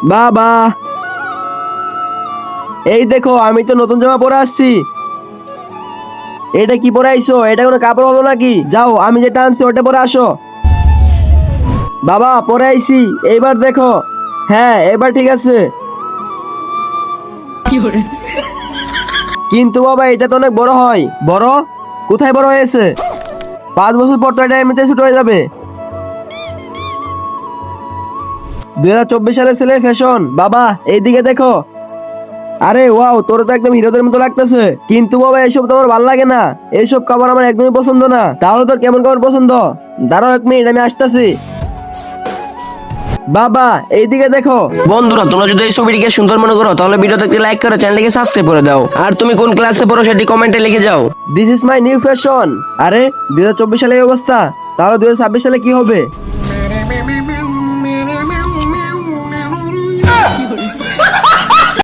বাবা, এই দেখো আমি তো নতুন জামা পরে আসছি। এটা কি পরে আইছো? এটা কোনো কাপড় হলো নাকি? যাও, আমি যেটা আনছি ওটা পরে আসো। বাবা, পরে আইছি, এইবার দেখো। হ্যাঁ, এবার ঠিক আছে। কিন্তু বাবা, এটা তো অনেক বড় হয়। বড়? কোথায় বড় হয়েছে? 5 বছর পর তো এটা এমনিতে ছোট হয়ে যাবে। 2024 সালের ছেলের ফ্যাশন। বাবা, এইদিকে দেখো। আরে ওয়াও, তোর তো একদম হিরোদের মতো লাগতেছে। কিন্তু বাবা, এইসব তো আমার ভালো লাগে না। এইসব কাপড় আমার একদমই পছন্দ না। তাহলে তোর কেমন কাপড় পছন্দ? দাঁড়াও 1 মিনিট, আমি আসতেছি। বাবা, এইদিকে দেখো। বন্ধুরা, তোমরা যদি এই ছবিটিকে সুন্দর মনে করো তাহলে ভিডিওতে একটি লাইক করে চ্যানেলটিকে সাবস্ক্রাইব করে দাও। আর তুমি কোন ক্লাসে পড়ো সেটি কমেন্টে লিখে যাও। This is my new fashion. আরে 2024 সালে এই অবস্থা, তাহলে 2026 সালে কি হবে?